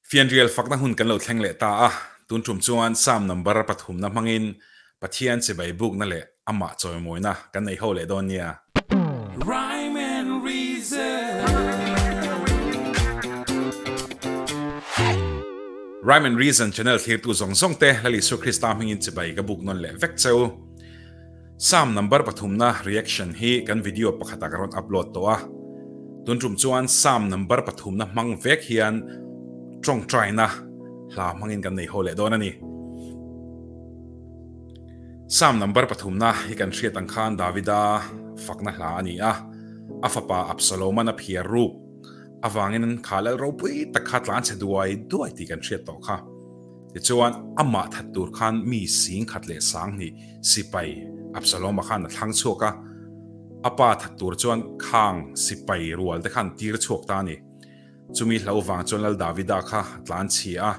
Fian real fakna hun kan lo thleng le ta a tun tum chuan sam number pathum na mangin pathian che bai buk na le ama choi moina kan nei ho le don nia Rhyme and Reason. Rhyme and Reason channel thir tu zong zong te lali su Krista mingin che bai ka buk non le vek cheu sam number pathum na reaction hi kan video pakhata karon upload to a tun tum chuan sam number pathum na mang vek hian trong try na la mangin kan nei ho le don ani sam number pathum na hi kan hriat ang khan Davida fakna hla ani a afapa Absalom na phiar ru awangin khalal ro pui takhat lan che duai ti kan hriat to kha ti chuan ama that tur khan mi sing khat le sang ni sipai Absalom khan thlang choka apa that tur chuan khang sipai rual te khan tir chok ta ni chumi hlo wang chon lal Davida kha tlan chi a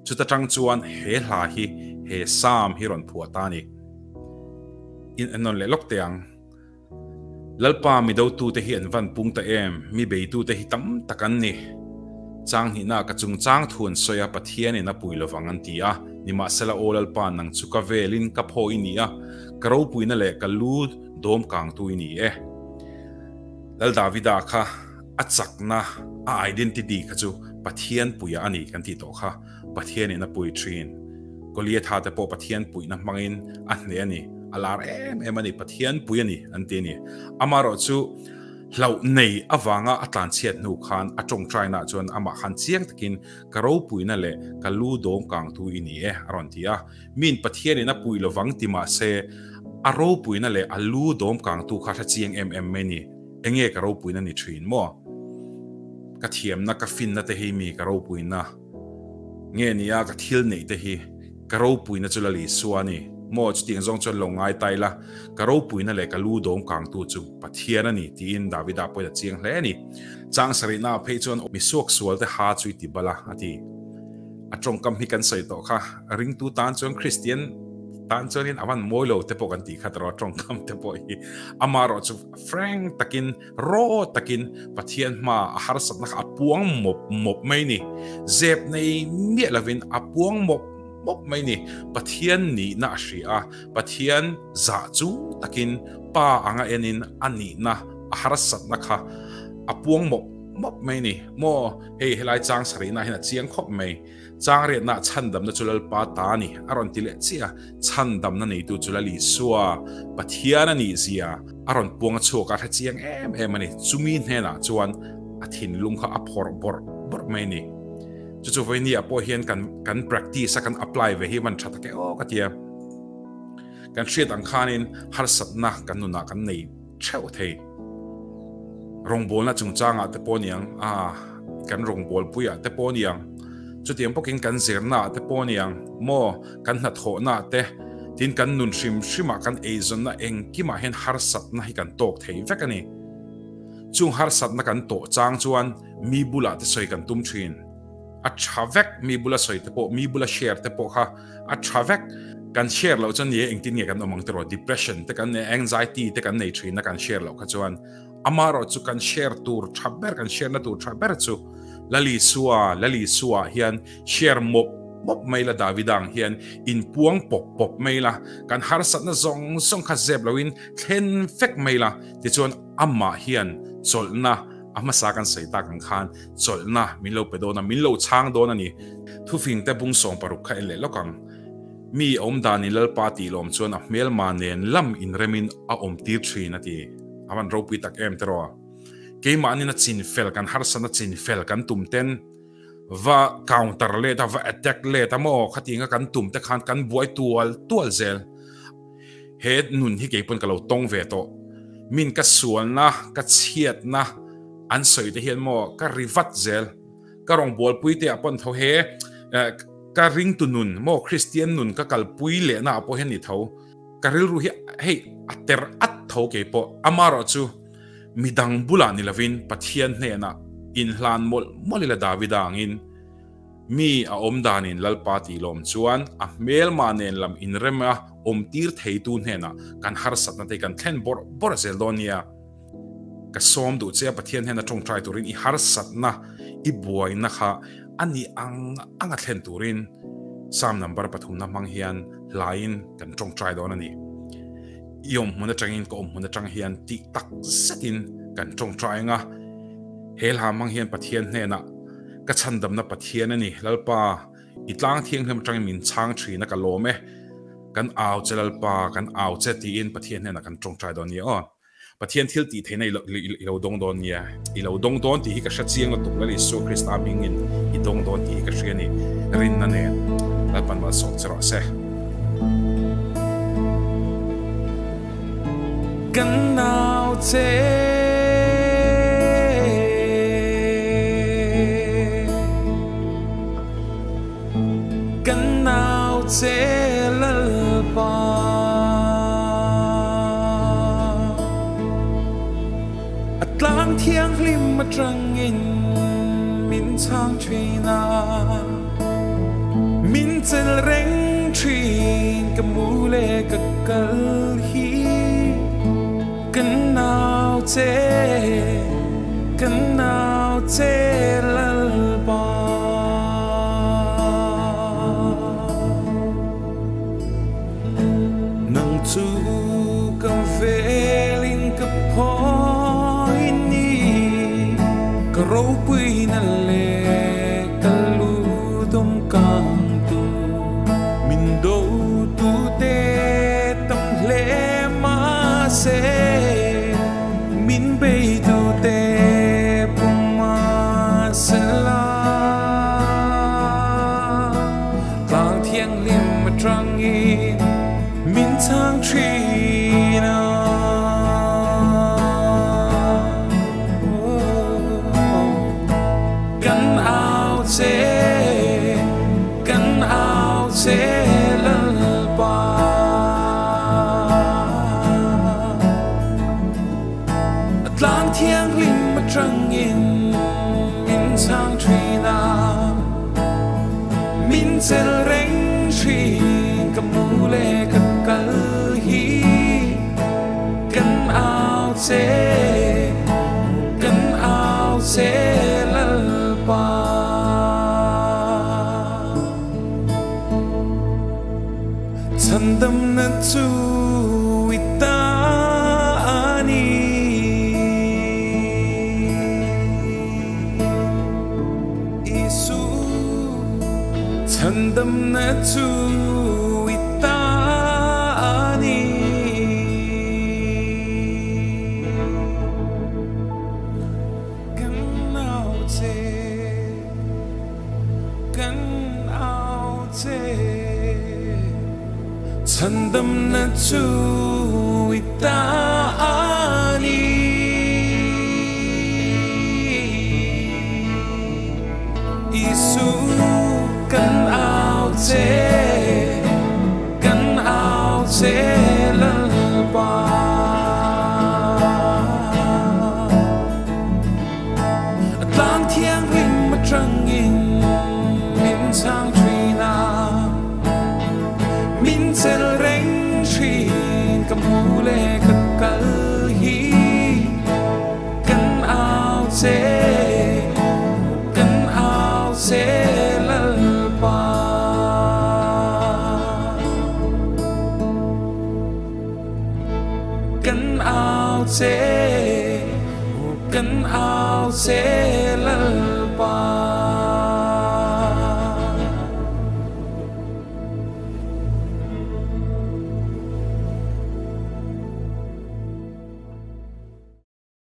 chuta tang chuan he hla hi he sam hi ron phua ta ni in anon le lok teang lalpa mi do tu te hi an van pung ta em mi be tu te hi tam takan ni chang hi na ka chung chang thun soya pathian in a puilo wangan ti a ni ma sela olal pa nang chuka velin ka phoi ni a karo puina le ka lu dom kang tu ni e lal Davida kha achak na a identity kha chu pathian puya ani kan ti to kha pathian in a pui trin kolia tha te po pathian pui na mangin a hne ani alar em ani pathian pui ani ante ni amaro chu hlau nei awanga atlan chiat nu khan atong try na chuan ama khan chiang takin karo pui na le kalu dom kang tu ini e aron tia min pathian in a pui lo wang tima se aro pui na le alu dom kang tu kha chiang em meni enge karo pui na ni thin mo ka thiam na ka fin na te hi mi karo pui na nge nia ka thil nei te hi karo pui na chulali suani mo chting zong chon longai taila karo pui na le kalu dom kang tu chu pathian ani tin Davida poida chiang hle ni chang sari na phei chon mi suak sual te ha chui ti bala ati atong kam hi kan sai to kha ring tu tan chon Christian tan chonin awan moilo te po kan ti khatro tong kam te po hi amaro chu frank takin ro takin pathian ma har sat na apuang mop mai ni zep nei mi lavin apuang mop mai ni pathian ni na shri a pathian za chu takin pa anga enin ani na har sat na kha apuang mop mai ni mo hei helai chang sari na hina chiang khop mai chang re na chandam na chulal pa ta ni aron tile chia chandam na nei tu chulali suwa pathian ani zia aron puang choka tha chiang em ani chumi hena chuan athin lung kha aphor bor mai ni chu voi ni apo hian kan practice kan apply ve hi man thatha ke o katia kan hriat ang khanin har satna kan nuna kan nei theu thei rongbol na chung changa te poniang kan rongbol puya te poniang chu tiang pokin kan zerna te poniang mo kan na tho na te tin kan nun shima kan eizon na eng kima hen har satna hi kan tok thei vekani chung har satna kan to chang chuan mi bula te soi kan tum thin a thavek mi bula soi te po mi bula share te po kha a thavek kan share lo chan ye engtin ye kan omang tero depression te kan anxiety te kan nei thin na kan share lo kha chuan amaro chu kan share tur thaber kan share na tur thaber chu lali suwa hian share mop mai la Davidang hian in puang pop mai la kan har sat na zong kha zeb loin thlen fek mai la ti chuan amma hian cholna ama sa kan sai ta kan khan cholna milo pedona milo chang don ani thu fing te bung song paru kha le lokang mi om dani lal party lom chuan a mel manen lam in remin a om tir thin ati awan ropi tak em tero ke mani na chin fel kan har sana chin fel kan tumten va counter le ta va attack le ta mo khatinga kan tum te khan kan buai tual zel head nun hi ke pon kalo tong ve to min ka sual na ka chiat na an soi te hian mo ka rivat zel ka rong bol pui te apon tho he ka ring tu nun mo Christian nun ka kal pui le na apo hen ni tho ka ril ru hi hey ater at tho ke po amaro chu midang bula ni lavin pathian hne na in hlan molila Davida angin mi a om danin lalpa ti lom chuan a mel manen lam in rema om tir thei tu hne na kan har sat na te kan thlen bor zeldonia ka som du che pathian hena tong try turin I har sat na I buai na kha ani anga thlen turin sam number pathum na mang hian line kan tong try don ani yom mun atangin ko mun atang hian ti tak satin kan tong try nga hel ha mang hian pathian hne na ka chandam na pathian ani lalpa itlang thiang hnem tang min chang thri na ka lome kan aw chelalpa kan aw che ti in pathian hne na kan tong try don ni on pathian thil ti theina ilo dong don nia ilo dong don ti hi ka sha chiang tuk la Isu Krista mingin I dong don ti ka shriani rin na ne lapan ma sok chro se kan nao che kan nao che lalpa atlang thiang lim ma trangin min chang trina min zel reng trin ka mule ka kal hi kan nao che lalpa nang chu kam feeling ka poi ni ka ro pui na le ka lu dom kang tu min do tu te tam le ma se min bei tu te puma sala tang thiang lim ma trăng in min chang trina kan ao che lalpa atlang thiang lim ma trăng in min chang trina min zel reng trin ka mule ka kal hi kan ao che lalpa chandam na chu ita ani Isu chandam na chu ita ani kan ao che chandam na chu ita ani Isu kan ao che lalpa atlang thiang rim ma trăng in min chang trina min zel reng trin ka mule ka kal hi kan ao che lalpa kan ao che